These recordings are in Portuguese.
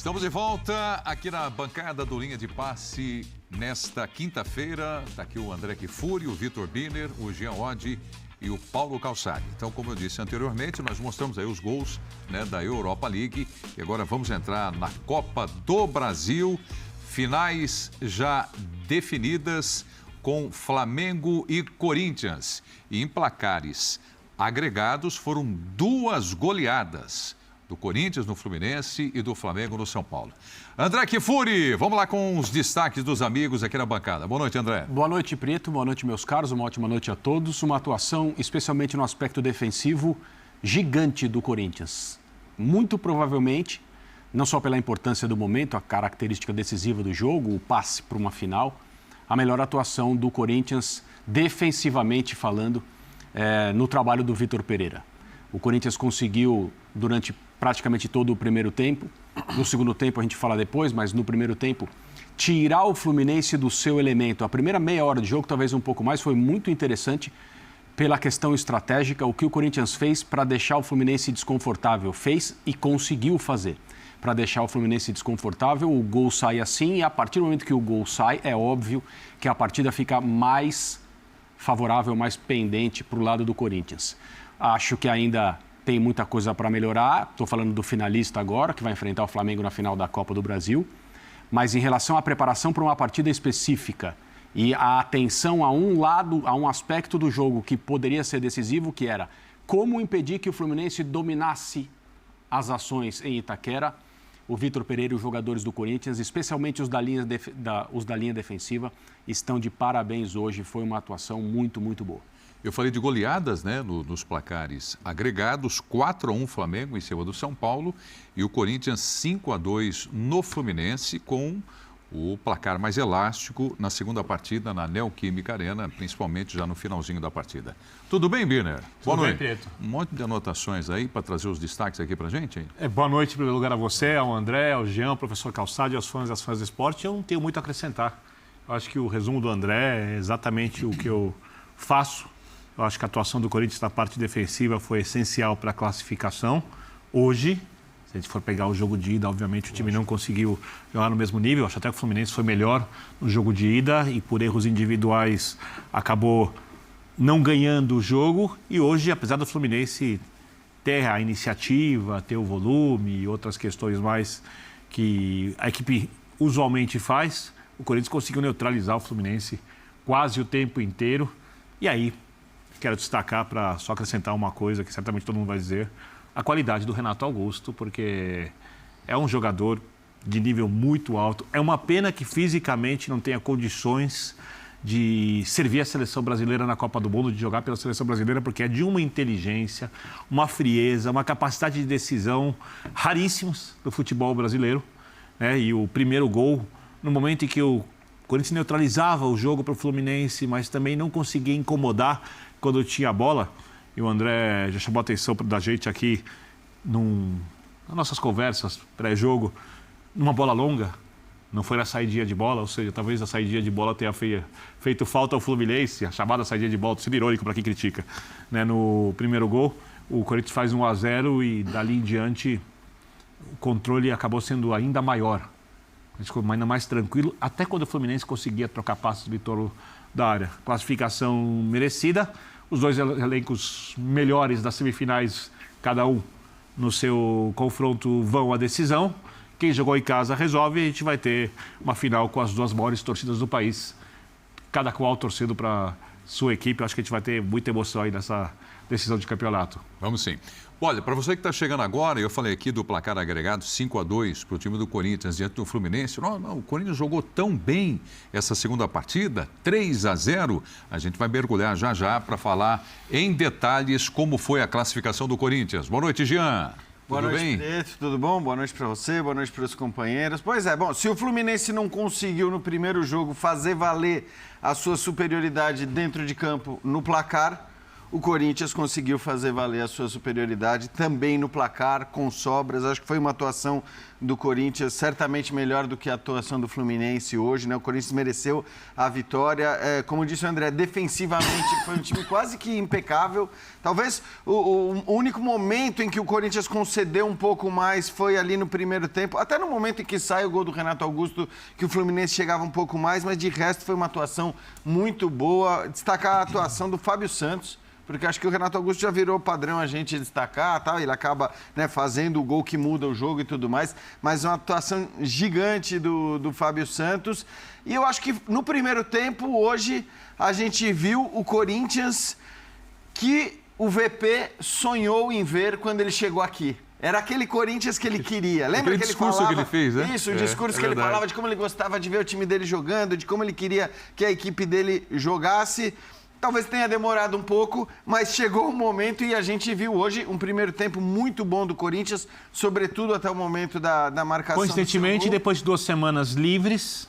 Estamos de volta aqui na bancada do Linha de Passe nesta quinta-feira. Está aqui o André Kfouri, o Vitor Biner, o Jean Oddi e o Paulo Calçade. Então, como eu disse anteriormente, nós mostramos aí os gols, né, da Europa League. E agora vamos entrar na Copa do Brasil. Finais já definidas com Flamengo e Corinthians. E em placares agregados foram 2 goleadas do Corinthians no Fluminense e do Flamengo no São Paulo. André Kfouri, vamos lá com os destaques dos amigos aqui na bancada. Boa noite, André. Boa noite, Preto. Boa noite, meus caros. Uma ótima noite a todos. Uma atuação, especialmente no aspecto defensivo, gigante do Corinthians. Muito provavelmente, não só pela importância do momento, a característica decisiva do jogo, o passe para uma final, a melhor atuação do Corinthians, defensivamente falando, no trabalho do Vitor Pereira. O Corinthians conseguiu, durante praticamente todo o primeiro tempo, no segundo tempo a gente fala depois, mas no primeiro tempo, tirar o Fluminense do seu elemento. A primeira meia hora de jogo, talvez um pouco mais, foi muito interessante pela questão estratégica, o que o Corinthians fez para deixar o Fluminense desconfortável. Fez e conseguiu fazer. Para deixar o Fluminense desconfortável, o gol sai assim, e a partir do momento que o gol sai, é óbvio que a partida fica mais favorável, mais pendente para o lado do Corinthians. Acho que ainda tem muita coisa para melhorar. Estou falando do finalista agora, que vai enfrentar o Flamengo na final da Copa do Brasil. Mas em relação à preparação para uma partida específica e a atenção a um lado, a um aspecto do jogo que poderia ser decisivo, que era como impedir que o Fluminense dominasse as ações em Itaquera, o Vitor Pereira e os jogadores do Corinthians, especialmente os da linha defensiva, estão de parabéns hoje. Foi uma atuação muito, muito boa. Eu falei de goleadas, né, nos placares agregados, 4-1 Flamengo em cima do São Paulo e o Corinthians 5-2 no Fluminense, com o placar mais elástico na segunda partida na Neoquímica Arena, principalmente já no finalzinho da partida. Tudo bem, Biner? Boa noite. Bem, Preto. Um monte de anotações aí para trazer os destaques aqui para a gente, hein? Boa noite, em primeiro lugar, a você, ao André, ao Jean, ao professor Calçade, aos fãs e às fãs do esporte. Eu não tenho muito a acrescentar. Eu acho que o resumo do André é exatamente o que eu faço. Eu acho que a atuação do Corinthians na parte defensiva foi essencial para a classificação. Hoje, se a gente for pegar o jogo de ida, obviamente o time não conseguiu jogar no mesmo nível. Eu acho até que o Fluminense foi melhor no jogo de ida e por erros individuais acabou não ganhando o jogo. E hoje, apesar do Fluminense ter a iniciativa, ter o volume e outras questões mais que a equipe usualmente faz, o Corinthians conseguiu neutralizar o Fluminense quase o tempo inteiro. E aí, quero destacar, para só acrescentar uma coisa que certamente todo mundo vai dizer, a qualidade do Renato Augusto, porque é um jogador de nível muito alto. É uma pena que fisicamente não tenha condições de servir a seleção brasileira na Copa do Mundo, de jogar pela seleção brasileira, porque é de uma inteligência, uma frieza, uma capacidade de decisão raríssimos do futebol brasileiro, né? E o primeiro gol, no momento em que o Corinthians neutralizava o jogo para o Fluminense, mas também não conseguia incomodar quando tinha a bola. E o André já chamou a atenção da gente aqui nas nossas conversas pré-jogo, numa bola longa, não foi na saidinha de bola, ou seja, talvez a saidinha de bola tenha feito falta ao Fluminense, a chamada saidinha de bola, sendo irônico para quem critica, né? No primeiro gol, o Corinthians faz 1-0 e dali em diante o controle acabou sendo ainda maior. A gente ficou ainda mais tranquilo, até quando o Fluminense conseguia trocar passos do entorno da área. Classificação merecida. Os dois elencos melhores das semifinais, cada um no seu confronto, vão à decisão. Quem jogou em casa resolve e a gente vai ter uma final com as 2 maiores torcidas do país, cada qual torcendo para sua equipe. Acho que a gente vai ter muita emoção aí nessa decisão de campeonato. Vamos sim. Olha, para você que está chegando agora, eu falei aqui do placar agregado 5-2 para o time do Corinthians diante do Fluminense. Não, o Corinthians jogou tão bem essa segunda partida, 3-0. A gente vai mergulhar já para falar em detalhes como foi a classificação do Corinthians. Boa noite, Jean. Boa noite, Preto. Tudo bom? Boa noite para você, boa noite para os companheiros. Pois é, bom, se o Fluminense não conseguiu no primeiro jogo fazer valer a sua superioridade dentro de campo no placar, o Corinthians conseguiu fazer valer a sua superioridade também no placar, com sobras. Acho que foi uma atuação do Corinthians, certamente melhor do que a atuação do Fluminense hoje, né? O Corinthians mereceu a vitória. Como disse o André, defensivamente foi um time quase que impecável. Talvez o único momento em que o Corinthians concedeu um pouco mais foi ali no primeiro tempo, até no momento em que sai o gol do Renato Augusto, que o Fluminense chegava um pouco mais, mas de resto foi uma atuação muito boa. Destacar a atuação do Fábio Santos, porque acho que o Renato Augusto já virou padrão a gente destacar, tá? Ele acaba, né, fazendo o gol que muda o jogo e tudo mais, mas uma atuação gigante do Fábio Santos. E eu acho que no primeiro tempo, hoje, a gente viu o Corinthians que o VP sonhou em ver quando ele chegou aqui. Era aquele Corinthians que ele queria. Lembra que ele falava? Discurso que ele fez, né? Isso, o discurso que ele falava de como ele gostava de ver o time dele jogando, de como ele queria que a equipe dele jogasse. Talvez tenha demorado um pouco, mas chegou o momento e a gente viu hoje um primeiro tempo muito bom do Corinthians, sobretudo até o momento da marcação. Coincidentemente, depois de 2 semanas livres,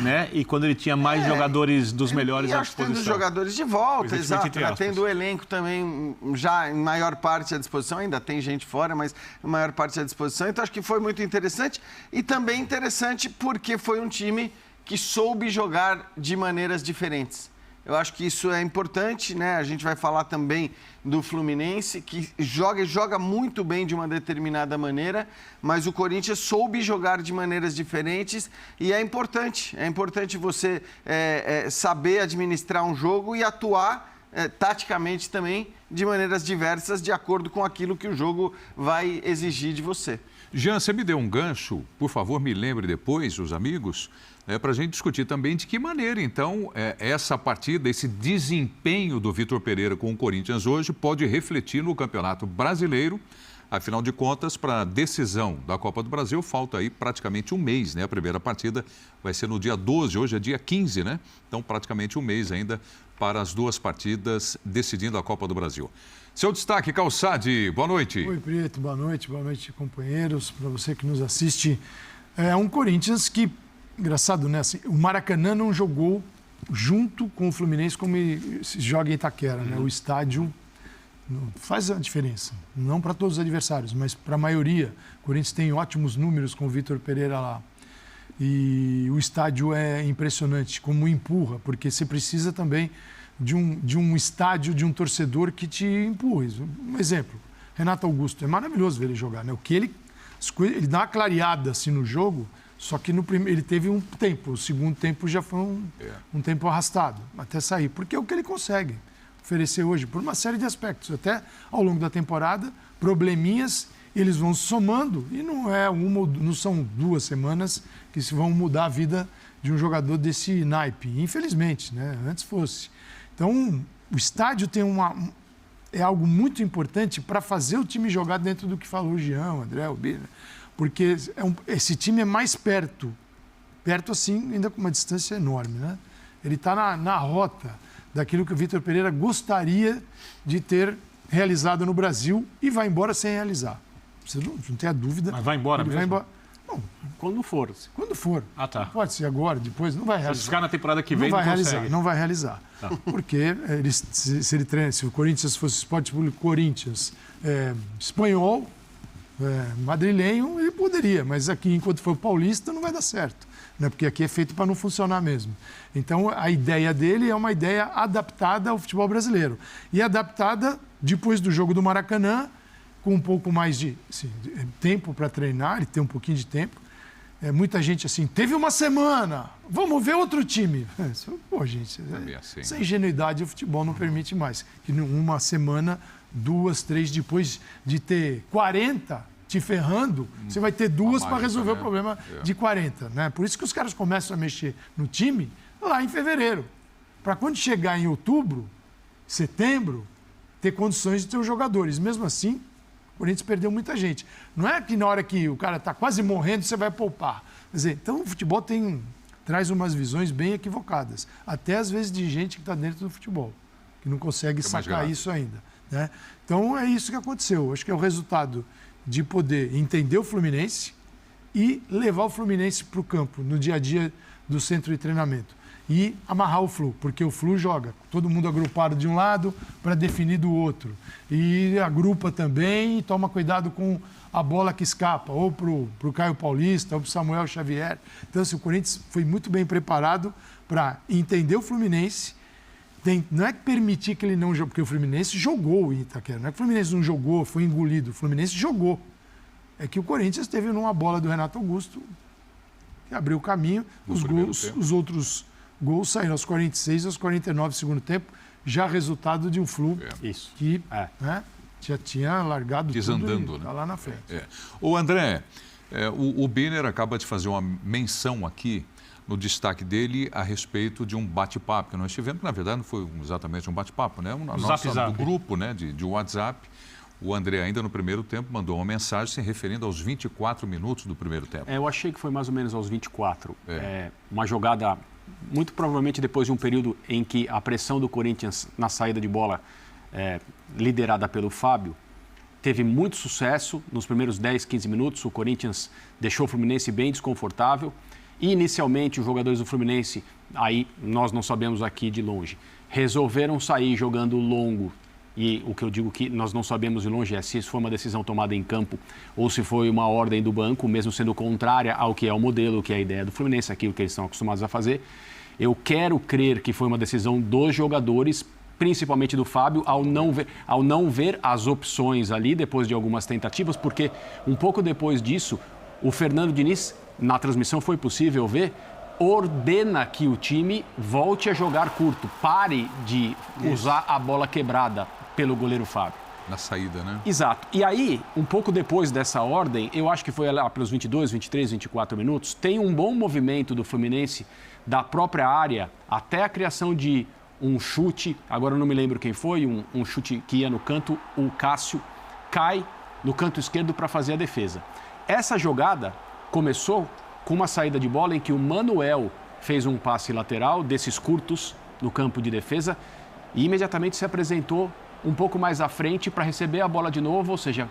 né? E quando ele tinha mais jogadores dos melhores à disposição. Tendo os jogadores de volta, exato. Né? Tendo o elenco também já em maior parte à disposição, ainda tem gente fora, mas em maior parte à disposição. Então acho que foi muito interessante e também interessante porque foi um time que soube jogar de maneiras diferentes. Eu acho que isso é importante, né? A gente vai falar também do Fluminense, que joga muito bem de uma determinada maneira, mas o Corinthians soube jogar de maneiras diferentes e é importante. É importante você saber administrar um jogo e atuar taticamente também de maneiras diversas, de acordo com aquilo que o jogo vai exigir de você. Jean, você me deu um gancho, por favor, me lembre depois, os amigos, para a gente discutir também de que maneira, então, essa partida, esse desempenho do Vitor Pereira com o Corinthians hoje pode refletir no Campeonato Brasileiro. Afinal de contas, para a decisão da Copa do Brasil, falta aí praticamente um mês, né? A primeira partida vai ser no dia 12, hoje é dia 15, né? Então, praticamente um mês ainda para as 2 partidas decidindo a Copa do Brasil. Seu destaque, Calçade, boa noite. Oi, Preto, boa noite, companheiros, para você que nos assiste. É um Corinthians que, engraçado, né? Assim, o Maracanã não jogou junto com o Fluminense como se joga em Itaquera, né? O estádio faz a diferença, não para todos os adversários, mas para a maioria. O Corinthians tem ótimos números com o Vitor Pereira lá. E o estádio é impressionante, como empurra, porque você precisa também de um estádio, de um torcedor que te empurre. Um exemplo, Renato Augusto, é maravilhoso ver ele jogar, né? O que ele dá uma clareada assim no jogo, só que no primeiro ele teve um tempo, o segundo tempo já foi um tempo arrastado, até sair, porque é o que ele consegue oferecer hoje, por uma série de aspectos. Até ao longo da temporada, probleminhas, eles vão somando e não são 2 semanas que se vão mudar a vida de um jogador desse naipe, infelizmente, né? Antes fosse. Então, o estádio é algo muito importante para fazer o time jogar dentro do que falou o Jean, o André, o Bira, porque esse time é mais perto assim, ainda com uma distância enorme, né? Ele está na rota daquilo que o Vitor Pereira gostaria de ter realizado no Brasil e vai embora sem realizar. Você não tem a dúvida. Mas vai embora mesmo? Vai embora. Não, quando for. Quando for. Ah, tá. Pode ser agora, depois, não vai realizar. Se ficar na temporada que vem, não vai realizar. Tá. Porque se o Corinthians fosse Esporte Público Corinthians espanhol, madrilenho, ele poderia, mas aqui, enquanto for paulista, não vai dar certo, né? Porque aqui é feito para não funcionar mesmo. Então, a ideia dele é uma ideia adaptada ao futebol brasileiro. E adaptada, depois do jogo do Maracanã, com um pouco mais de tempo para treinar, e ter um pouquinho de tempo. Muita gente assim, teve uma semana, vamos ver outro time. Pô, gente, essa ingenuidade o futebol não permite mais. Que uma semana, 2, 3, depois de ter 40 te ferrando, você vai ter 2 para resolver o problema de 40. Né? Por isso que os caras começam a mexer no time lá em fevereiro. Para quando chegar em outubro, setembro, ter condições de ter os jogadores. Mesmo assim, o Corinthians perdeu muita gente. Não é que na hora que o cara está quase morrendo, você vai poupar. Quer dizer, então o futebol traz umas visões bem equivocadas. Até às vezes de gente que está dentro do futebol, que não consegue sacar isso ainda. Né? Então é isso que aconteceu. Acho que é o resultado de poder entender o Fluminense e levar o Fluminense para o campo, no dia a dia do centro de treinamento. e amarrar o Flu, porque o Flu joga todo mundo agrupado de um lado para definir do outro. E agrupa também e toma cuidado com a bola que escapa, ou para o Caio Paulista, ou para o Samuel Xavier. Então, assim, o Corinthians foi muito bem preparado para entender o Fluminense. Não é que permitir que ele não jogue, porque o Fluminense jogou em Itaquera. Não é que o Fluminense não jogou, foi engolido. O Fluminense jogou. É que o Corinthians teve numa bola do Renato Augusto que abriu o caminho. Os outros gols saíram aos 46 e aos 49 do segundo tempo, já resultado de um Flu que né, já tinha largado desandando, tudo e tá lá na frente. O André, o Biner acaba de fazer uma menção aqui no destaque dele a respeito de um bate-papo que nós tivemos, que na verdade não foi exatamente um bate-papo, né? Do grupo, né, de WhatsApp. O André, ainda no primeiro tempo, mandou uma mensagem se referindo aos 24 minutos do primeiro tempo. Eu achei que foi mais ou menos aos 24. Uma jogada, muito provavelmente depois de um período em que a pressão do Corinthians na saída de bola, liderada pelo Fábio, teve muito sucesso. Nos primeiros 10, 15 minutos, o Corinthians deixou o Fluminense bem desconfortável. E, inicialmente, os jogadores do Fluminense, aí nós não sabemos aqui de longe, resolveram sair jogando longo. E o que eu digo que nós não sabemos de longe é se isso foi uma decisão tomada em campo ou se foi uma ordem do banco, mesmo sendo contrária ao que é o modelo, que é a ideia do Fluminense, aquilo que eles estão acostumados a fazer. Eu quero crer que foi uma decisão dos jogadores, principalmente do Fábio, ao não ver as opções ali, depois de algumas tentativas, porque um pouco depois disso, o Fernando Diniz, na transmissão foi possível ver, ordena que o time volte a jogar curto, pare de usar a bola quebrada pelo goleiro Fábio. Na saída, né? Exato. E aí, um pouco depois dessa ordem, eu acho que foi lá pelos 22, 23, 24 minutos, tem um bom movimento do Fluminense, da própria área, até a criação de um chute, agora eu não me lembro quem foi, um chute que ia no canto, o Cássio cai no canto esquerdo para fazer a defesa. Essa jogada começou com uma saída de bola em que o Manuel fez um passe lateral desses curtos no campo de defesa e imediatamente se apresentou um pouco mais à frente para receber a bola de novo, ou seja,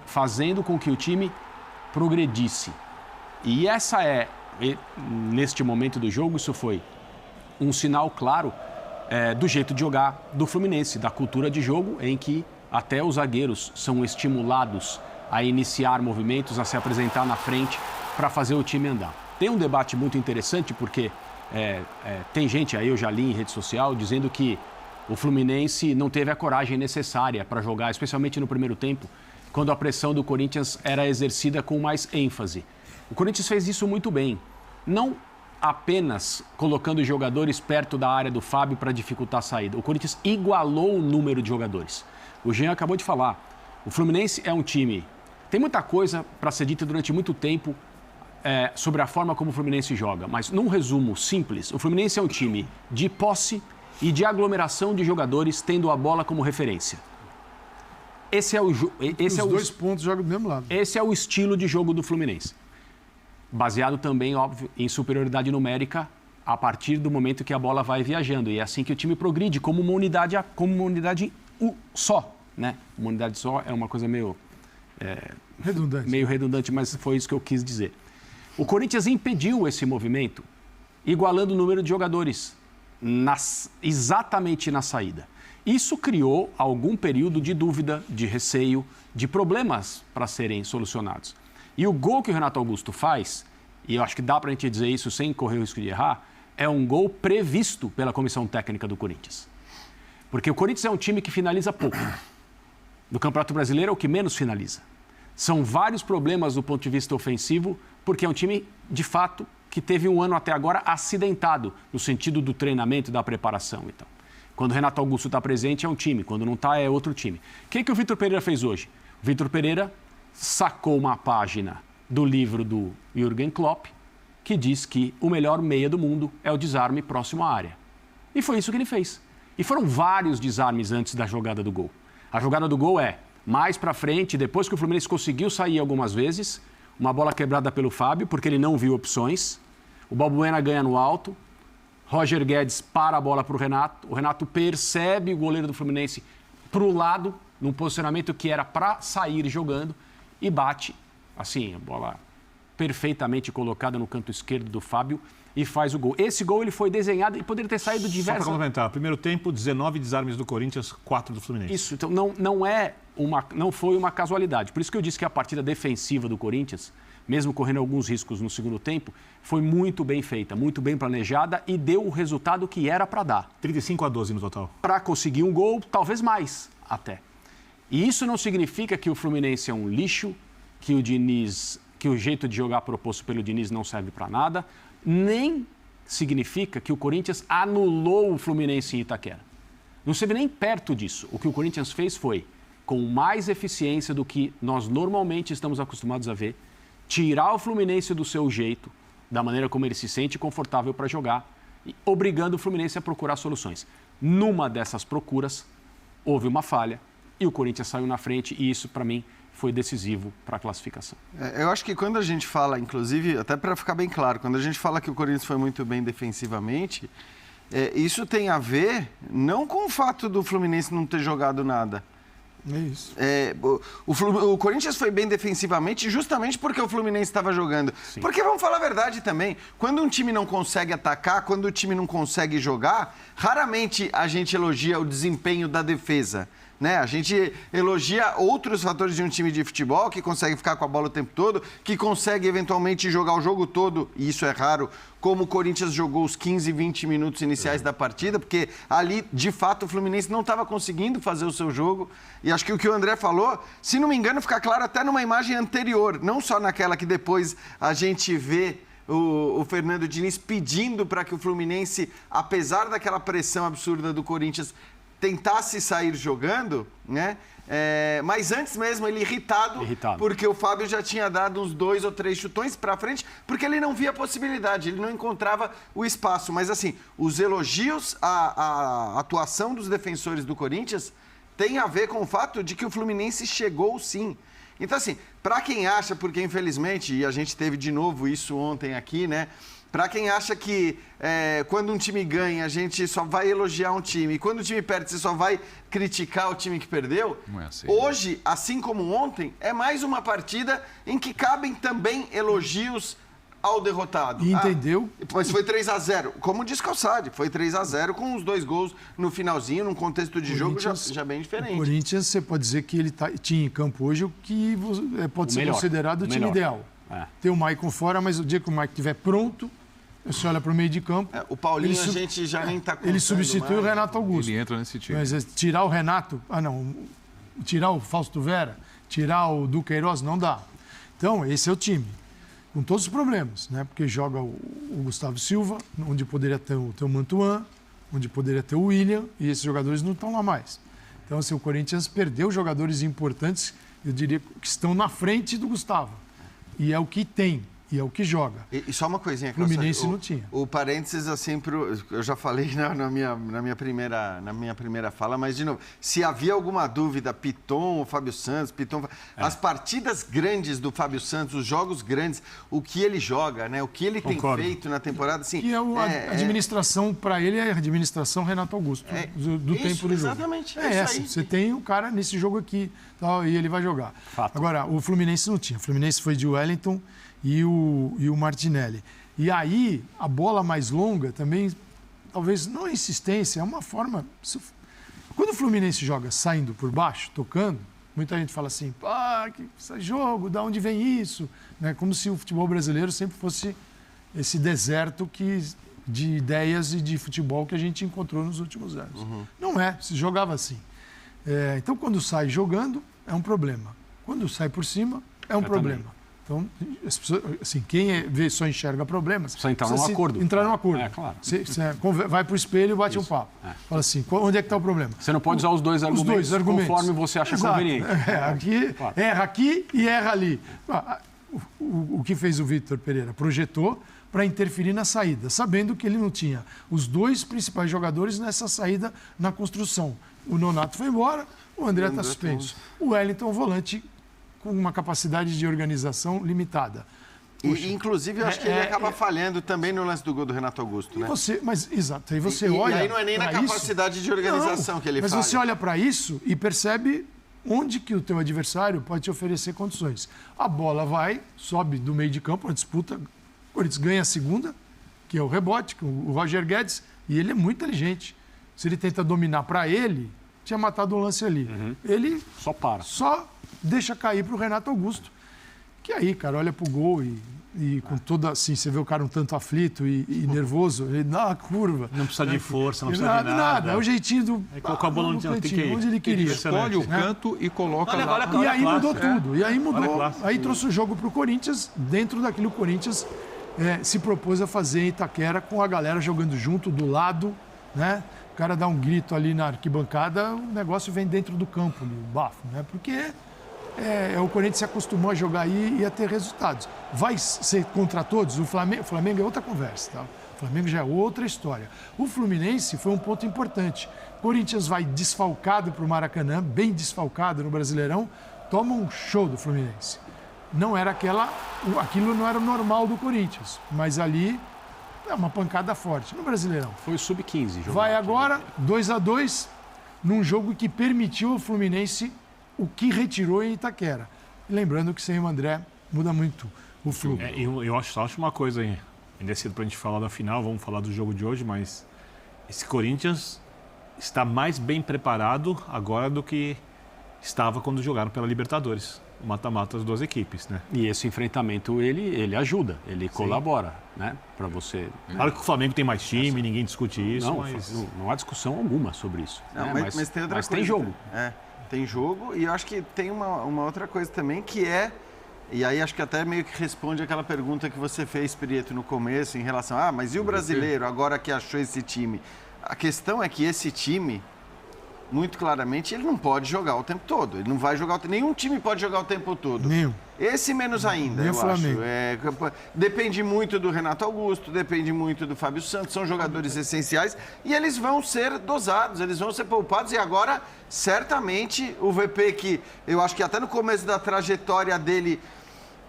fazendo com que o time progredisse. E neste momento do jogo, isso foi um sinal claro do jeito de jogar do Fluminense, da cultura de jogo em que até os zagueiros são estimulados a iniciar movimentos, a se apresentar na frente para fazer o time andar. Tem um debate muito interessante porque tem gente aí, eu já li em rede social, dizendo que o Fluminense não teve a coragem necessária para jogar, especialmente no primeiro tempo, quando a pressão do Corinthians era exercida com mais ênfase. O Corinthians fez isso muito bem, não apenas colocando os jogadores perto da área do Fábio para dificultar a saída. O Corinthians igualou o número de jogadores. O Jean acabou de falar, o Fluminense é um time... Tem muita coisa para ser dita durante muito tempo sobre a forma como o Fluminense joga, mas num resumo simples, o Fluminense é um time de posse e de aglomeração de jogadores tendo a bola como referência. Os dois pontos jogam do mesmo lado. Esse é o estilo de jogo do Fluminense. Baseado também, óbvio, em superioridade numérica a partir do momento que a bola vai viajando. E é assim que o time progride, como uma unidade só. Né? Uma unidade só é uma coisa meio redundante, mas foi isso que eu quis dizer. O Corinthians impediu esse movimento, igualando o número de jogadores exatamente na saída. Isso criou algum período de dúvida, de receio, de problemas para serem solucionados. E o gol que o Renato Augusto faz, e eu acho que dá para a gente dizer isso sem correr o risco de errar, é um gol previsto pela comissão técnica do Corinthians. Porque o Corinthians é um time que finaliza pouco. No Campeonato Brasileiro é o que menos finaliza. São vários problemas do ponto de vista ofensivo, porque é um time, de fato, que teve um ano até agora acidentado, no sentido do treinamento e da preparação. Então, quando o Renato Augusto está presente, é um time. Quando não está, é outro time. O que o Vitor Pereira fez hoje? O Vitor Pereira sacou uma página do livro do Jürgen Klopp, que diz que o melhor meia do mundo é o desarme próximo à área. E foi isso que ele fez. E foram vários desarmes antes da jogada do gol. A jogada do gol é mais para frente, depois que o Fluminense conseguiu sair algumas vezes, uma bola quebrada pelo Fábio, porque ele não viu opções. O Balbuena ganha no alto. Roger Guedes para a bola para o Renato. O Renato percebe o goleiro do Fluminense para o lado, num posicionamento que era para sair jogando, e bate, assim, a bola perfeitamente colocada no canto esquerdo do Fábio. e faz o gol. Esse gol ele foi desenhado e poderia ter saído Só para diversas... complementar, primeiro tempo, 19 desarmes do Corinthians, 4 do Fluminense. Isso, então não foi uma casualidade. Por isso que eu disse que a partida defensiva do Corinthians, mesmo correndo alguns riscos no segundo tempo, foi muito bem feita, muito bem planejada e deu o resultado que era para dar. 35-12 no total. Para conseguir um gol, talvez mais até. E isso não significa que o Fluminense é um lixo, que o jeito de jogar proposto pelo Diniz não serve para nada, nem significa que o Corinthians anulou o Fluminense em Itaquera. Não esteve nem perto disso. O que o Corinthians fez foi, com mais eficiência do que nós normalmente estamos acostumados a ver, tirar o Fluminense do seu jeito, da maneira como ele se sente confortável para jogar, e obrigando o Fluminense a procurar soluções. Numa dessas procuras, houve uma falha e o Corinthians saiu na frente e isso, para mim, foi decisivo para a classificação. Eu acho que quando a gente fala, inclusive, até para ficar bem claro, quando a gente fala que o Corinthians foi muito bem defensivamente, isso tem a ver não com o fato do Fluminense não ter jogado nada. É isso. O Corinthians foi bem defensivamente justamente porque o Fluminense estava jogando. Sim. Porque, vamos falar a verdade também, quando um time não consegue atacar, quando o time não consegue jogar, raramente a gente elogia o desempenho da defesa. Né? A gente elogia outros fatores de um time de futebol que consegue ficar com a bola o tempo todo, que consegue eventualmente jogar o jogo todo, e isso é raro, como o Corinthians jogou os 15, 20 minutos iniciais da partida, porque ali, de fato, o Fluminense não estava conseguindo fazer o seu jogo. E acho que o André falou, se não me engano, fica claro até numa imagem anterior, não só naquela que depois a gente vê o Fernando Diniz pedindo para que o Fluminense, apesar daquela pressão absurda do Corinthians, tentasse sair jogando, né? Mas antes mesmo ele irritado, porque o Fábio já tinha dado uns 2 ou 3 chutões para frente, porque ele não via a possibilidade, ele não encontrava o espaço. Mas assim, os elogios à atuação dos defensores do Corinthians têm a ver com o fato de que o Fluminense chegou sim. Então assim, para quem acha, porque infelizmente, e a gente teve de novo isso ontem aqui, né? Para quem acha que quando um time ganha, a gente só vai elogiar um time, e quando o time perde, você só vai criticar o time que perdeu, não é assim, hoje, assim como ontem, é mais uma partida em que cabem também elogios ao derrotado. E entendeu? Mas foi 3-0. Como disse Calçade, foi 3-0 com os 2 gols no finalzinho, num contexto de jogo já bem diferente. O Corinthians, você pode dizer que ele tinha em campo hoje o que pode ser considerado o time ideal. Tem o Maicon fora, mas o dia que o Maicon estiver pronto, você olha para o meio de campo... o Paulinho a gente já nem está contando. Ele substitui o Renato Augusto. Ele entra nesse time. Mas tirar o Renato... tirar o Fausto Vera, tirar o Duqueiroz, não dá. Então, esse é o time. Com todos os problemas, né? Porque joga o Gustavo Silva, onde poderia ter o Mantuan, onde poderia ter o William, e esses jogadores não estão lá mais. Então, assim, o Corinthians perdeu jogadores importantes, eu diria, que estão na frente do Gustavo. E é o que tem. E é o que joga. E só uma coisinha. O Fluminense não tinha. O parênteses, assim, eu já falei na minha primeira fala, mas, de novo, se havia alguma dúvida, Piton ou Fábio Santos, as partidas grandes do Fábio Santos, os jogos grandes, o que ele joga, né? O que ele tem feito na temporada, assim... Que a administração, para ele, é a administração Renato Augusto, do tempo do jogo. Exatamente. É essa. Você tem um cara nesse jogo aqui, tal, e ele vai jogar. Fato. Agora, o Fluminense não tinha. O Fluminense foi de Wellington e o Martinelli. E aí, a bola mais longa também, talvez não é insistência, é uma forma... Quando o Fluminense joga saindo por baixo, tocando, muita gente fala assim, que jogo, de onde vem isso? Né? Como se o futebol brasileiro sempre fosse esse deserto de ideias e de futebol que a gente encontrou nos últimos anos. Uhum. Não é, se jogava assim. Então, quando sai jogando, é um problema. Quando sai por cima, é um problema. Também. Então, as pessoas, assim, quem só enxerga problemas... Precisa entrar num acordo. Entrar num acordo. Claro. Você vai para o espelho e bate um papo. Fala assim, onde é que está o problema? Você não pode usar os dois argumentos conforme você acha conveniente. Erra aqui e erra ali. O que fez o Vitor Pereira? Projetou para interferir na saída, sabendo que ele não tinha os 2 principais jogadores nessa saída na construção. O Nonato foi embora, o André está suspenso. O Wellington, volante com uma capacidade de organização limitada. E, inclusive, eu acho que ele acaba falhando também no lance do gol do Renato Augusto, né? Exato. Aí você olha... E aí não é nem na capacidade de organização que ele faz. Mas você olha para isso e percebe onde que o teu adversário pode te oferecer condições. A bola sobe do meio de campo, uma disputa, o Corinthians ganha a segunda, que é o rebote, o Roger Guedes, e ele é muito inteligente. Se ele tenta dominar para ele, tinha matado um lance ali. Ele só deixa cair para o Renato Augusto, que aí, cara, olha pro gol e com toda, assim, você vê o cara um tanto aflito e nervoso, ele dá uma curva. Não precisa de força, não precisa de nada. É o jeitinho do... colocou a bola no cantinho, onde ele queria. Ele escolhe o canto e coloca lá. E aí mudou tudo. E aí mudou. Aí trouxe o jogo pro Corinthians, dentro daquilo que o Corinthians se propôs a fazer em Itaquera, com a galera jogando junto, do lado, né? O cara dá um grito ali na arquibancada, o negócio vem dentro do campo, o bafo, né? Porque o Corinthians se acostumou a jogar aí e a ter resultados. Vai ser contra todos? O Flamengo é outra conversa, tá? O Flamengo já é outra história. O Fluminense foi um ponto importante. O Corinthians vai desfalcado para o Maracanã, bem desfalcado no Brasileirão, toma um show do Fluminense. Não era aquilo não era o normal do Corinthians, mas ali é uma pancada forte no Brasileirão. Foi o sub-15. Vai agora 2-2 num jogo que permitiu ao Fluminense o que retirou em Itaquera. Lembrando que sem o André muda muito o fluxo. Eu acho uma coisa aí. Ainda é cedo para a gente falar da final, vamos falar do jogo de hoje, mas esse Corinthians está mais bem preparado agora do que estava quando jogaram pela Libertadores. O mata-mata das duas equipes, né? E esse enfrentamento, ele ajuda, ele colabora, né? Para você... Claro que o Flamengo tem mais time, ninguém discute isso, não há discussão alguma sobre isso. Não, né? mas tem outra coisa. Tem jogo. Tem jogo e eu acho que tem uma outra coisa também que e aí acho que até meio que responde aquela pergunta que você fez, Prieto, no começo, em relação mas e o brasileiro agora que achou esse time? A questão é que esse time, muito claramente, ele não pode jogar o tempo todo. Ele não vai jogar nenhum time pode jogar o tempo todo. Nenhum. Esse menos ainda, Nem eu Flamengo. acho. Depende muito do Renato Augusto, depende muito do Fábio Santos, são jogadores essenciais e eles vão ser dosados, eles vão ser poupados. E agora, certamente, o VP, que eu acho que até no começo da trajetória dele,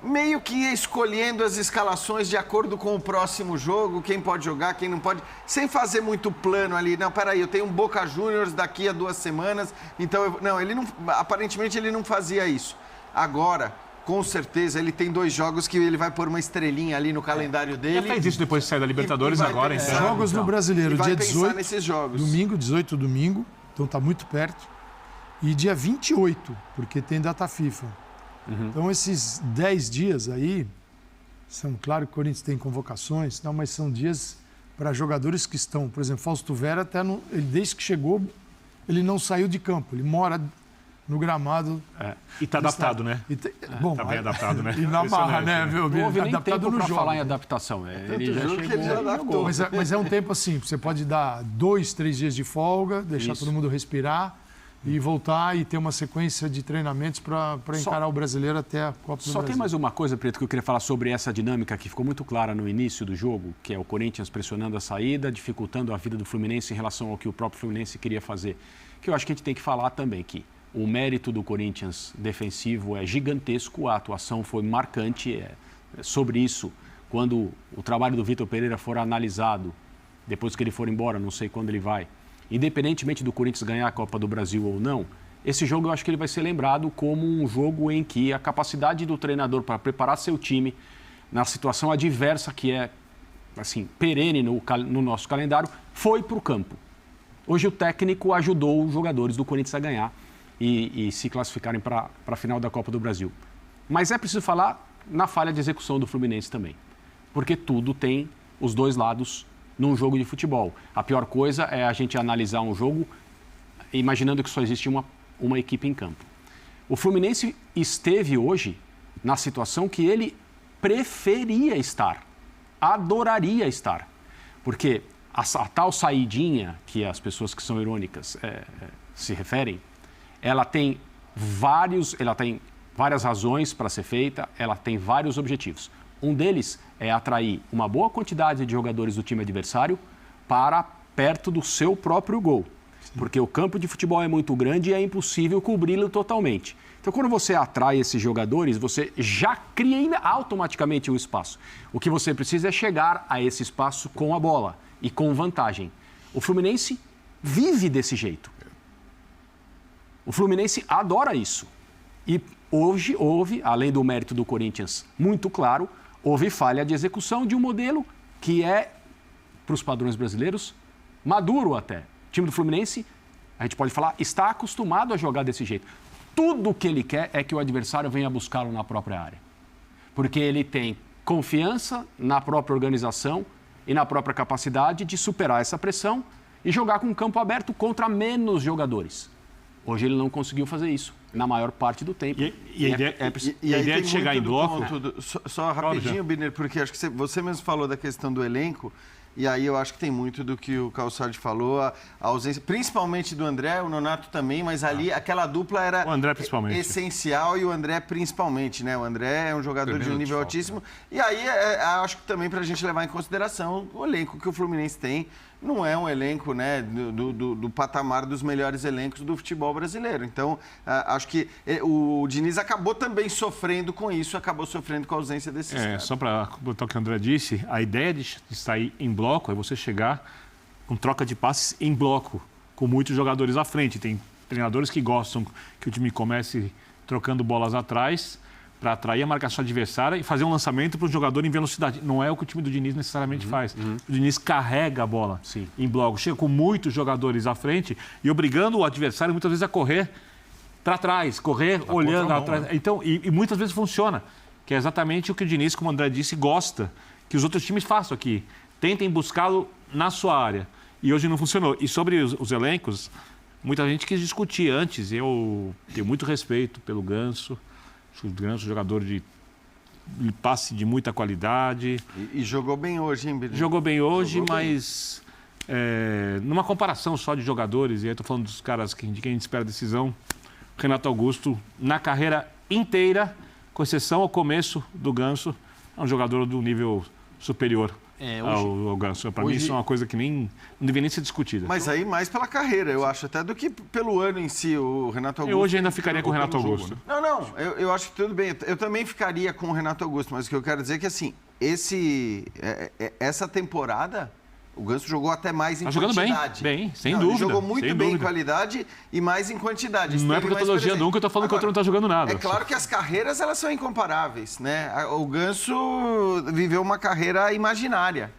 meio que ia escolhendo as escalações de acordo com o próximo jogo, quem pode jogar, quem não pode, sem fazer muito plano ali. Não, peraí, eu tenho um Boca Juniors daqui a 2 semanas, então... aparentemente ele não fazia isso. Agora, com certeza, ele tem 2 jogos que ele vai pôr uma estrelinha ali no calendário dele. Já fez isso depois de sair da Libertadores agora, então. Jogos no Brasileiro, dia 18, nesses jogos. domingo, 18 domingo, então tá muito perto. E dia 28, porque tem data FIFA. Então, esses 10 dias aí, claro que o Corinthians tem convocações, mas são dias para jogadores que estão, por exemplo, Fausto Vera, ele, desde que chegou, ele não saiu de campo, ele mora no gramado. E está adaptado, né? Bom, está bem adaptado, né? E na barra, né? Não houve nem tempo para falar em jogo. adaptação. Ele já chegou. Ele já adaptou. Mas é um tempo assim, você pode dar 2, 3 dias de folga, deixar todo mundo respirar e voltar e ter uma sequência de treinamentos para encarar o brasileiro até a Copa do Brasil. Só tem mais uma coisa, Preto, que eu queria falar sobre essa dinâmica que ficou muito clara no início do jogo, que é o Corinthians pressionando a saída, dificultando a vida do Fluminense em relação ao que o próprio Fluminense queria fazer. Que eu acho que a gente tem que falar também que o mérito do Corinthians defensivo é gigantesco, a atuação foi marcante. Sobre isso, quando o trabalho do Vitor Pereira for analisado, depois que ele for embora, não sei quando ele vai, independentemente do Corinthians ganhar a Copa do Brasil ou não, esse jogo eu acho que ele vai ser lembrado como um jogo em que a capacidade do treinador para preparar seu time na situação adversa, que é assim, perene no nosso calendário, foi para o campo. Hoje o técnico ajudou os jogadores do Corinthians a ganhar e se classificarem para a final da Copa do Brasil. Mas é preciso falar na falha de execução do Fluminense também, porque tudo tem os dois lados num jogo de futebol. A pior coisa é a gente analisar um jogo imaginando que só existe uma equipe em campo. O Fluminense esteve hoje na situação que ele preferia estar, adoraria estar. Porque a tal saidinha, que as pessoas que são irônicas se referem, ela tem várias razões para ser feita, ela tem vários objetivos. Um deles é atrair uma boa quantidade de jogadores do time adversário para perto do seu próprio gol. Porque o campo de futebol é muito grande e é impossível cobri-lo totalmente. Então, quando você atrai esses jogadores, você já cria automaticamente um espaço. O que você precisa é chegar a esse espaço com a bola e com vantagem. O Fluminense vive desse jeito. O Fluminense adora isso. E hoje houve, além do mérito do Corinthians muito claro, houve falha de execução de um modelo que é para os padrões brasileiros, maduro até. O time do Fluminense, a gente pode falar, está acostumado a jogar desse jeito. Tudo o que ele quer é que o adversário venha buscá-lo na própria área. Porque ele tem confiança na própria organização e na própria capacidade de superar essa pressão e jogar com um campo aberto contra menos jogadores. Hoje ele não conseguiu fazer isso, na maior parte do tempo. E a ideia de chegar em bloco... Só rapidinho, Birner, porque acho que você mesmo falou da questão do elenco, e aí eu acho que tem muito do que o Calçade falou, a ausência, principalmente do André, o Nonato também, mas ali aquela dupla era o André, principalmente. Essencial e o André principalmente, né? O André é um jogador de um nível altíssimo. E aí acho que também para a gente levar em consideração o elenco que o Fluminense tem. Não é um elenco, né, do patamar dos melhores elencos do futebol brasileiro. Então, acho que o Diniz acabou também sofrendo com isso, acabou sofrendo com a ausência desses caras. Só para botar o que o André disse, a ideia de sair em bloco é você chegar com troca de passes em bloco, com muitos jogadores à frente. Tem treinadores que gostam que o time comece trocando bolas atrás para atrair a marcação adversária e fazer um lançamento para o jogador em velocidade. Não é o que o time do Diniz necessariamente faz. O Diniz carrega a bola em bloco, chega com muitos jogadores à frente e obrigando o adversário muitas vezes a correr para trás, correr olhando atrás. Né? Então, e muitas vezes funciona, que é exatamente o que o Diniz, como o André disse, gosta que os outros times façam aqui. Tentem buscá-lo na sua área. E hoje não funcionou. E sobre os elencos, muita gente quis discutir antes. Eu tenho muito respeito pelo Ganso. O Ganso, jogador de passe de muita qualidade. E jogou bem hoje, hein, Birner? Jogou bem hoje, mas numa comparação só de jogadores, e aí estou falando dos caras de quem a gente espera decisão, Renato Augusto, na carreira inteira, com exceção ao começo do Ganso, é um jogador do nível superior ao Ganso. Para mim isso é uma coisa que não devia nem ser discutida. Mas aí mais pela carreira, eu acho, até do que pelo ano em si, o Renato Augusto. Eu hoje ainda ficaria com o Renato Augusto. Jogo, né? Não, eu acho que tudo bem. Eu também ficaria com o Renato Augusto, mas o que eu quero dizer é que, assim, essa temporada, o Ganso jogou até mais em quantidade. Jogando bem, sem dúvida. Ele jogou muito bem em qualidade e mais em quantidade. Não é porque eu estou elogiando nunca, eu estou falando que o outro não está jogando nada. É claro que as carreiras, elas são incomparáveis, né? O Ganso viveu uma carreira imaginária.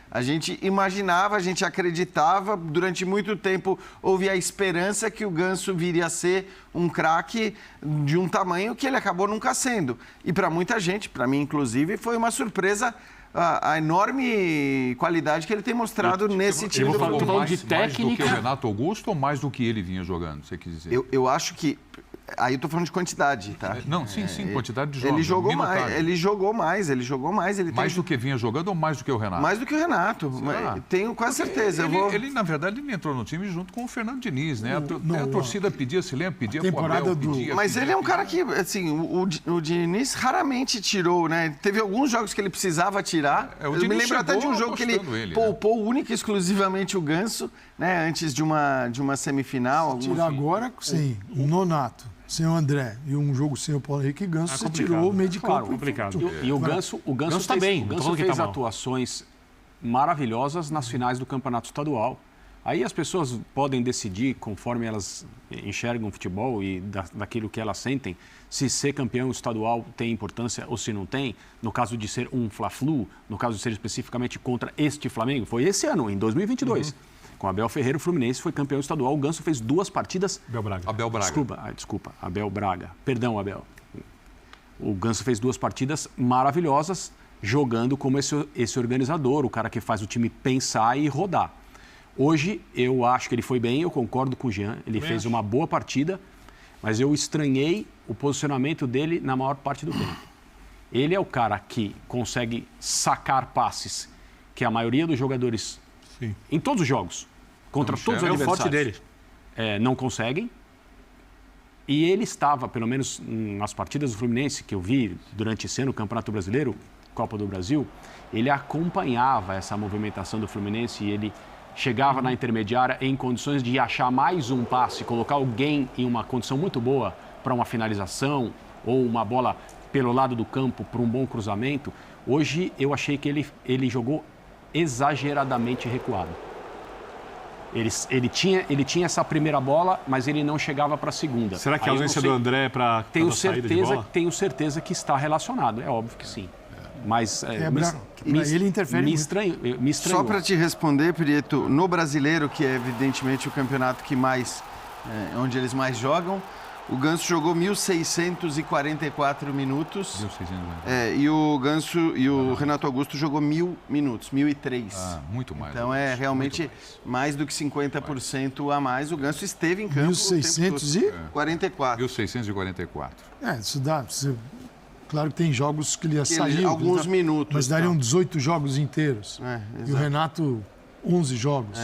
A gente imaginava, a gente acreditava, durante muito tempo houve a esperança que o Ganso viria a ser um craque de um tamanho que ele acabou nunca sendo. E para muita gente, para mim inclusive, foi uma surpresa a enorme qualidade que ele tem mostrado nesse time do Fluminense. Mais do que o Renato Augusto ou mais do que ele vinha jogando, você quis dizer? Eu acho que... Aí eu tô falando de quantidade, tá? Não, sim, quantidade de jogos. Ele jogou mais. Mais do que vinha jogando ou mais do que o Renato? Mais do que o Renato. Tenho quase certeza. Ele, na verdade, ele entrou no time junto com o Fernando Diniz, né? A torcida pedia, se lembra? Pedia pro Abel, pedia. Mas ele é um cara que, assim, o Diniz raramente tirou, né? Teve alguns jogos que ele precisava tirar. Eu me lembro até de um jogo que ele poupou única e exclusivamente o Ganso, né? Antes de uma semifinal. Tirar agora, sim, o Nonato. Sem o André e um jogo sem o Paulo Henrique Ganso, você tirou o meio de campo. Claro, complicado. E o Ganso tá bem. O Ganso fez atuações maravilhosas nas finais do Campeonato Estadual. Aí as pessoas podem decidir, conforme elas enxergam o futebol e daquilo que elas sentem, se ser campeão estadual tem importância ou se não tem. No caso de ser um Fla-Flu, no caso de ser especificamente contra este Flamengo, foi esse ano, em 2022. Com Abel Ferreira, o Fluminense foi campeão estadual. O Ganso fez 2 partidas... Abel Braga. Desculpa. Abel Braga. Perdão, Abel. O Ganso fez 2 partidas maravilhosas, jogando como esse organizador, o cara que faz o time pensar e rodar. Hoje, eu acho que ele foi bem, eu concordo com o Jean. Ele fez uma boa partida, mas eu estranhei o posicionamento dele na maior parte do tempo. Ele é o cara que consegue sacar passes que a maioria dos jogadores... Sim. Em todos os jogos, contra todos os adversários. É o forte dele. Não conseguem. E ele estava, pelo menos nas partidas do Fluminense, que eu vi durante esse ano, Campeonato Brasileiro, Copa do Brasil, ele acompanhava essa movimentação do Fluminense e ele chegava na intermediária em condições de achar mais um passe, colocar alguém em uma condição muito boa para uma finalização ou uma bola pelo lado do campo para um bom cruzamento. Hoje eu achei que ele jogou exageradamente recuado. Ele tinha essa primeira bola, mas ele não chegava para a segunda. Será que a ausência do André para saída de bola? Tenho certeza que está relacionado, é óbvio que sim. Mas ele interfere me muito. estranhou. Só para te responder, Prieto, no Brasileiro, que é evidentemente o campeonato que mais, onde eles mais jogam, o Ganso jogou 1.644 minutos. 1.644. E o Ganso e o Renato Augusto jogou 1.000 minutos, 1.003. Muito mais. Então é realmente mais do que 50% a mais. O Ganso esteve em campo 1.644. 1.644. Isso dá. Claro que tem jogos que ele saiu. Alguns minutos. Mas dariam 18 jogos inteiros. E o Renato, 11 jogos.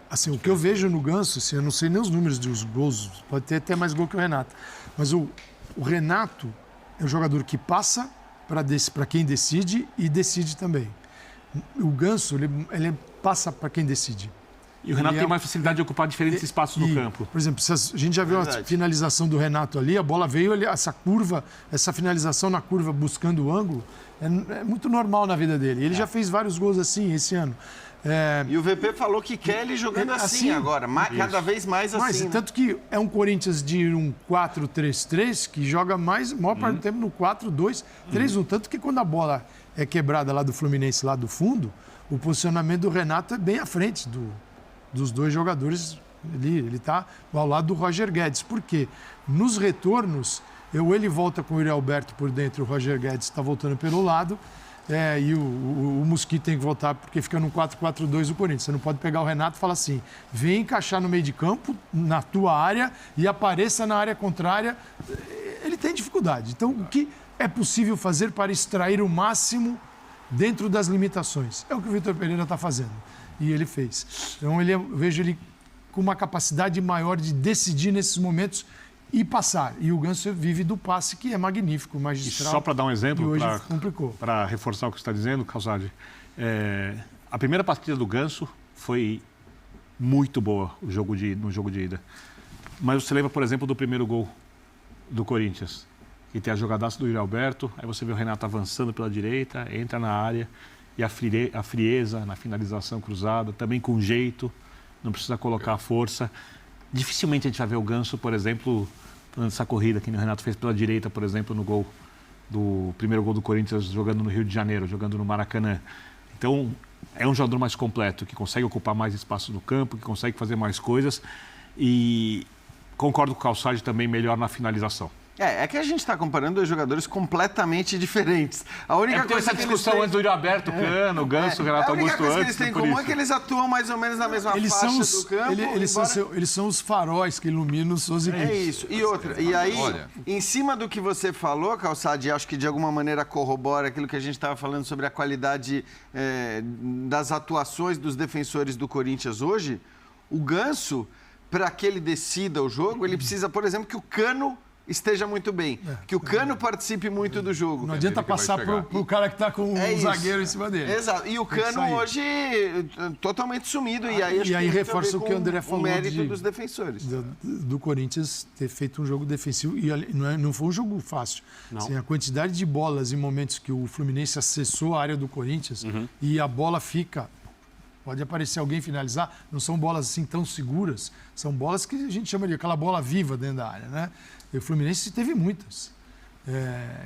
Assim, o que eu vejo no Ganso, assim, eu não sei nem os números dos gols, pode ter até mais gol que o Renato. Mas o Renato é um jogador que passa para quem decide e decide também. O Ganso, ele passa para quem decide. E o Renato tem mais facilidade de ocupar diferentes espaços no campo. Por exemplo, a gente já viu a finalização do Renato ali, a bola veio, essa finalização na curva buscando o ângulo, é muito normal na vida dele. Ele já fez vários gols assim esse ano. E o VP falou que quer ele jogando assim agora, cada vez mais assim. Né? Tanto que é um Corinthians de um 4-3-3 que joga maior parte do tempo no 4-2-3-1. Tanto que quando a bola é quebrada lá do Fluminense, lá do fundo, o posicionamento do Renato é bem à frente dos dois jogadores. Ele está ao lado do Roger Guedes. Por quê? Nos retornos, ele volta com o Yuri Alberto por dentro, o Roger Guedes está voltando pelo lado. E o Mosquito tem que voltar porque fica no 4-4-2 o Corinthians. Você não pode pegar o Renato e falar assim, vem encaixar no meio de campo, na tua área e apareça na área contrária. Ele tem dificuldade. Então, o que é possível fazer para extrair o máximo dentro das limitações? É o que o Vitor Pereira está fazendo. E ele fez. Então, eu vejo ele com uma capacidade maior de decidir nesses momentos e passar. E o Ganso vive do passe, que é magnífico, magistral. E só para dar um exemplo, para reforçar o que você está dizendo, Calçade, a primeira partida do Ganso foi muito boa no jogo de ida. Mas você lembra, por exemplo, do primeiro gol do Corinthians, que tem a jogadaça do Yuri Alberto, aí você vê o Renato avançando pela direita, entra na área, e a frieza na finalização cruzada, também com jeito, não precisa colocar a força. Dificilmente a gente vai ver o Ganso, por exemplo, fazendo essa corrida que o Renato fez pela direita, por exemplo, no primeiro gol do Corinthians, jogando no Rio de Janeiro, jogando no Maracanã. Então, é um jogador mais completo, que consegue ocupar mais espaço no campo, que consegue fazer mais coisas. E concordo com o Calçade também, melhor na finalização. É que a gente está comparando dois jogadores completamente diferentes. A única coisa essa discussão antes do Yuri Alberto, Cano, o Ganso, o Renato Augusto antes. A única coisa que eles têm em comum é que eles atuam mais ou menos na mesma faixa do campo. Eles são os faróis que iluminam suas equipes. É isso. E outra, e aí, em cima do que você falou, Calçade, acho que de alguma maneira corrobora aquilo que a gente estava falando sobre a qualidade das atuações dos defensores do Corinthians hoje, o Ganso, para que ele decida o jogo, ele precisa, por exemplo, que o Cano esteja muito bem, que o Cano participe muito do jogo. Não adianta passar pro cara que está com um zagueiro em cima dele. Exato. E o Cano hoje totalmente sumido. E aí reforça o que o André falou. O mérito dos defensores. Do Corinthians ter feito um jogo defensivo. E não foi um jogo fácil. Assim, a quantidade de bolas em momentos que o Fluminense acessou a área do Corinthians e a bola fica... Pode aparecer alguém finalizar, não são bolas assim tão seguras, são bolas que a gente chama de aquela bola viva dentro da área, né? E o Fluminense teve muitas.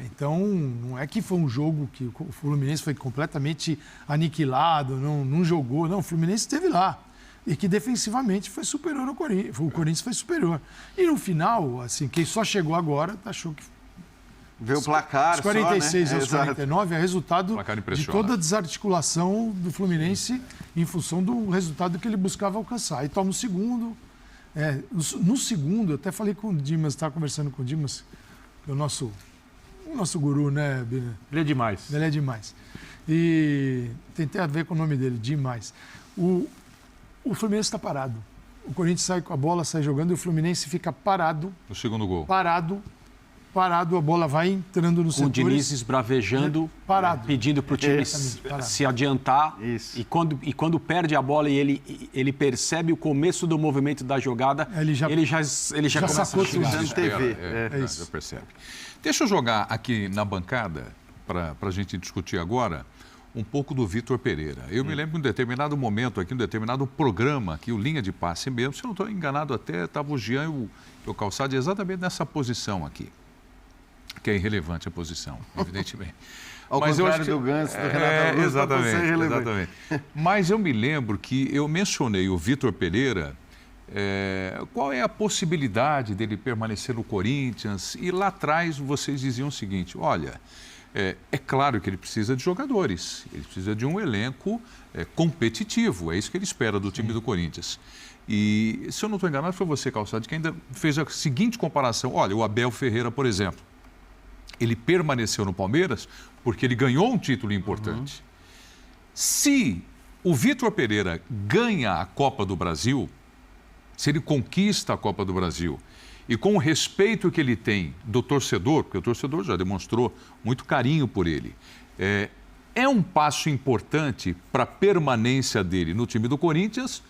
Então, não é que foi um jogo que o Fluminense foi completamente aniquilado, não jogou. Não, o Fluminense esteve lá. E que defensivamente foi superior ao Corinthians. O Corinthians foi superior. E no final, assim, quem só chegou agora achou que... Vê o placar os 46 só, né? aos 49 é resultado de toda a desarticulação do Fluminense em função do resultado que ele buscava alcançar. E toma o segundo. No segundo, eu até falei com o Dimas, estava conversando com o Dimas, que é o nosso guru, né, Bina? Ele é demais. Ele é demais. E tentei a ver com o nome dele, demais. O Fluminense está parado. O Corinthians sai com a bola, sai jogando e o Fluminense fica parado. No segundo gol. Parado, a bola vai entrando no setor. Com o Diniz esbravejando, pedindo para o time se adiantar. Isso. E quando perde a bola e ele percebe o começo do movimento da jogada, ele já começa a xingar. Já percebe. Deixa eu jogar aqui na bancada, para a gente discutir agora, um pouco do Vitor Pereira. Eu me lembro de um determinado momento aqui, um determinado programa aqui, o Linha de Passe mesmo, se eu não estou enganado até, estava o Jean e o Calçade exatamente nessa posição aqui. Que é irrelevante a posição, evidentemente. Ao Mas contrário do Ganso, do Renato Augusto, exatamente. Mas eu me lembro que eu mencionei o Vitor Pereira. Qual é a possibilidade dele permanecer no Corinthians? E lá atrás vocês diziam o seguinte, olha, é claro que ele precisa de jogadores, ele precisa de um elenco competitivo, é isso que ele espera do time do Corinthians. E, se eu não estou enganado, foi você, Calçade, que ainda fez a seguinte comparação. Olha, o Abel Ferreira, por exemplo, ele permaneceu no Palmeiras porque ele ganhou um título importante. Se o Vitor Pereira ganha a Copa do Brasil, se ele conquista a Copa do Brasil e com o respeito que ele tem do torcedor, porque o torcedor já demonstrou muito carinho por ele, é um passo importante para a permanência dele no time do Corinthians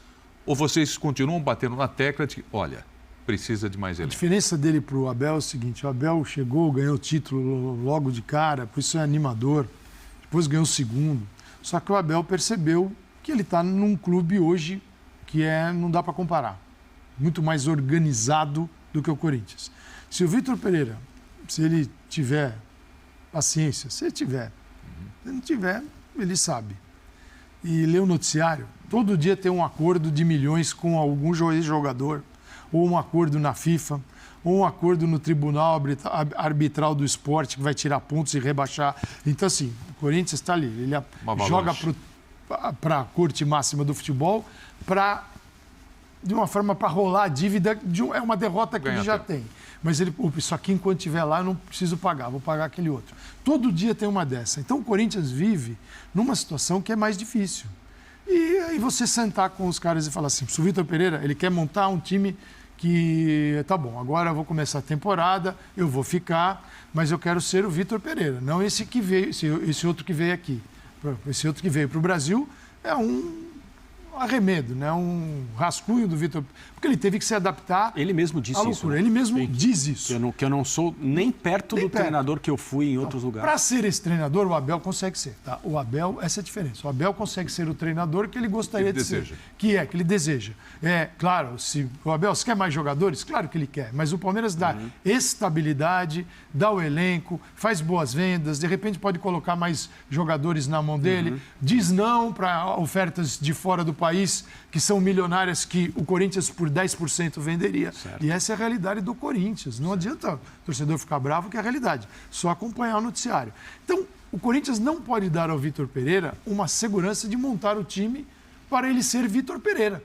ou vocês continuam batendo na tecla de, olha, precisa de mais A elenco? diferença dele para o Abel é o seguinte, o Abel chegou, ganhou o título logo de cara, por isso é animador, depois ganhou o segundo, só que o Abel percebeu que ele está num clube hoje que não dá para comparar. Muito mais organizado do que o Corinthians. Se o Vitor Pereira, se ele tiver paciência, se ele tiver, se não tiver, ele sabe. E lê o noticiário, todo dia tem um acordo de milhões com algum jogador, ou um acordo na FIFA, ou um acordo no Tribunal Arbitral do Esporte, que vai tirar pontos e rebaixar. Então, assim, o Corinthians está ali, ele joga para a corte máxima do futebol, de uma forma para rolar a dívida, é uma derrota que ele já tem. Mas isso aqui, enquanto estiver lá, eu não preciso pagar, vou pagar aquele outro. Todo dia tem uma dessa. Então, o Corinthians vive numa situação que é mais difícil. E aí você sentar com os caras e falar assim, se o Vitor Pereira, ele quer montar um time que, tá bom, agora eu vou começar a temporada, eu vou ficar, mas eu quero ser o Vitor Pereira, não esse que veio, esse outro que veio aqui. Esse outro que veio para o Brasil é um arremedo, né? Um rascunho do Vitor, porque ele teve que se adaptar. Ele mesmo disse isso. Né? Ele mesmo diz isso. Que eu não sou nem perto do treinador que eu fui em outros lugares. Para ser esse treinador, o Abel consegue ser. Tá? O Abel, essa é a diferença. O Abel consegue ser o treinador que ele gostaria de ser. Que ele deseja. Claro, o Abel, se quer mais jogadores? Claro que ele quer. Mas o Palmeiras dá estabilidade, dá o elenco, faz boas vendas, de repente pode colocar mais jogadores na mão dele, diz não para ofertas de fora do país, que são milionárias, que o Corinthians por 10% venderia. Certo. E essa é a realidade do Corinthians. Não adianta o torcedor ficar bravo, que é a realidade. Só acompanhar o noticiário. Então, o Corinthians não pode dar ao Vitor Pereira uma segurança de montar o time para ele ser Vitor Pereira.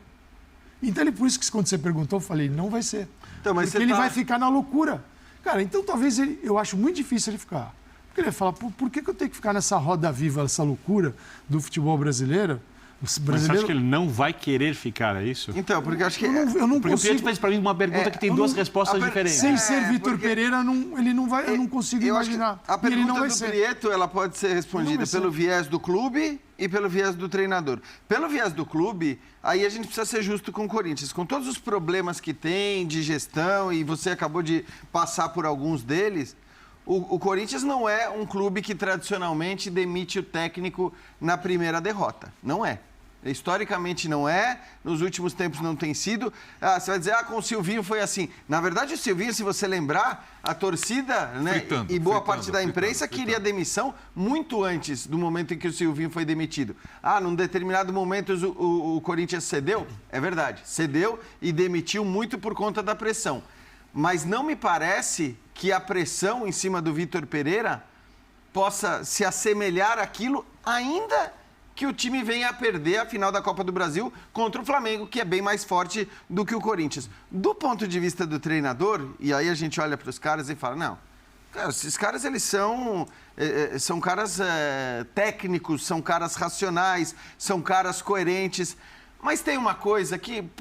Então, por isso que quando você perguntou, eu falei, não vai ser. Então, mas porque ele vai ficar na loucura. Cara, então talvez eu acho muito difícil ele ficar. Porque ele vai falar, por que eu tenho que ficar nessa roda viva, essa loucura do futebol brasileiro? Mas você acha que ele não vai querer ficar, é isso? Então, porque acho que... Eu não porque consigo... o Pietro fez para mim uma pergunta que tem duas respostas diferentes. Sem ser Vitor Pereira, ele não vai, eu não consigo imaginar. A pergunta do Prieto, ela pode ser respondida pelo viés do clube e pelo viés do treinador. Pelo viés do clube, aí a gente precisa ser justo com o Corinthians. Com todos os problemas que tem de gestão, e você acabou de passar por alguns deles... O Corinthians não é um clube que tradicionalmente demite o técnico na primeira derrota. Não é. Historicamente não é, nos últimos tempos não tem sido. Você vai dizer, com o Silvinho foi assim. Na verdade, o Silvinho, se você lembrar, a torcida e boa parte da imprensa queria demissão muito antes do momento em que o Silvinho foi demitido. Num determinado momento o Corinthians cedeu? É verdade, cedeu e demitiu muito por conta da pressão. Mas não me parece que a pressão em cima do Vitor Pereira possa se assemelhar àquilo, ainda que o time venha a perder a final da Copa do Brasil contra o Flamengo, que é bem mais forte do que o Corinthians. Do ponto de vista do treinador, e aí a gente olha para os caras e fala, não, cara, esses caras eles são caras técnicos, são caras racionais, são caras coerentes, mas tem uma coisa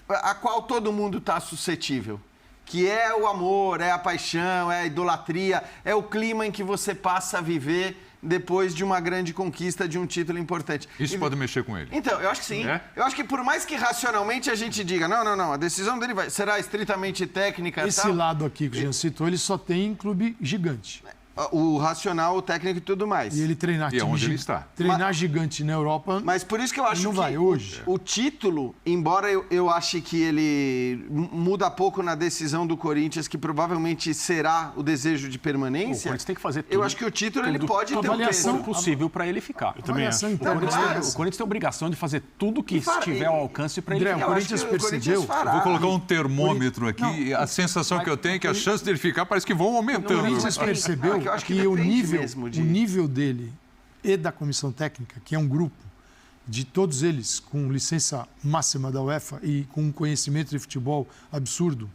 a qual todo mundo está suscetível, que é o amor, é a paixão, é a idolatria, é o clima em que você passa a viver depois de uma grande conquista, de um título importante. Isso pode mexer com ele? Então, eu acho que sim. Eu acho que por mais que racionalmente a gente diga, não, a decisão dele será estritamente técnica. Esse lado aqui que o Jean citou, ele só tem em clube gigante. o racional, o técnico e tudo mais. E ele treinar E é onde ele está. Treinar gigante na Europa. Mas por isso que eu acho não que vai hoje. o título, embora eu ache que ele muda pouco na decisão do Corinthians, que provavelmente será o desejo de O permanência, Corinthians tem que fazer tudo. eu acho que o título ele pode ter um avaliação peso. possível para ele ficar. também acho. O Corinthians tem a obrigação de fazer tudo que estiver ao alcance para ele André, ficar. o Corinthians Eu acho que o percebeu. fará. Vou colocar um termômetro aqui Não, e a sensação que eu tenho é que a chance dele ficar parece que vão O aumentando. Corinthians percebeu eu acho que que o depende nível, mesmo de- o nível dele e da comissão técnica, que é um grupo de todos eles com licença máxima da UEFA e com um conhecimento de futebol absurdo,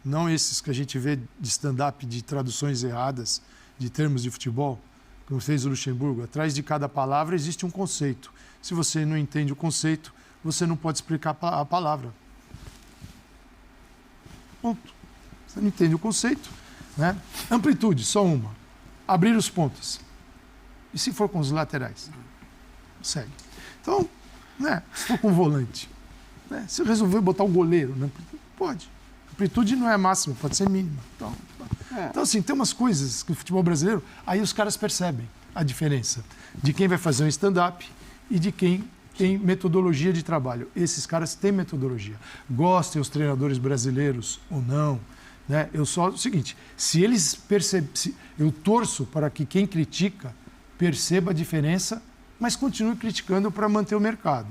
não esses que a gente vê de stand-up, de traduções erradas de termos de futebol, como fez o Luxemburgo. Atrás de cada palavra existe um conceito. Se você não entende o conceito, você não pode explicar a palavra. Ponto. Você não entende o conceito, né? Amplitude, só uma. Abrir os pontos. E se for com os laterais? Segue. Então, né? Se for com o volante, né? Se resolver botar o goleiro, né? Pode. Amplitude não é máxima, pode ser mínima. Então, assim, tem umas coisas que o futebol brasileiro, aí os caras percebem a diferença de quem vai fazer um stand-up e de quem tem metodologia de trabalho. Esses caras têm metodologia. Gostem os treinadores brasileiros ou não, né? Eu só o seguinte, se eles percebem, eu torço para que quem critica perceba a diferença, mas continue criticando para manter o mercado.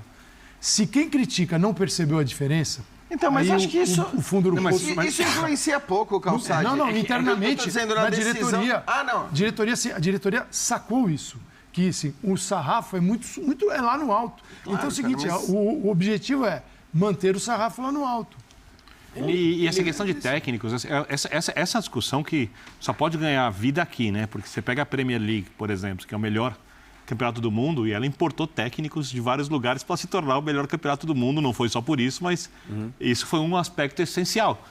Se quem critica não percebeu a diferença, Então, mas aí acho que isso... o fundo do poço... Isso influencia pouco, Calçade. Não, internamente, Eu tô dizendo, na decisão- diretoria, Ah, não. a diretoria sacou isso, que assim, o sarrafo é muito é lá no alto. Então é o seguinte, cara, mas- o objetivo é manter o sarrafo lá no alto. E essa questão de técnicos, essa discussão que só pode ganhar vida aqui, né? Porque você pega a Premier League, por exemplo, que é o melhor campeonato do mundo, e ela importou técnicos de vários lugares para se tornar o melhor campeonato do mundo. Não foi só por isso, mas isso foi um aspecto essencial.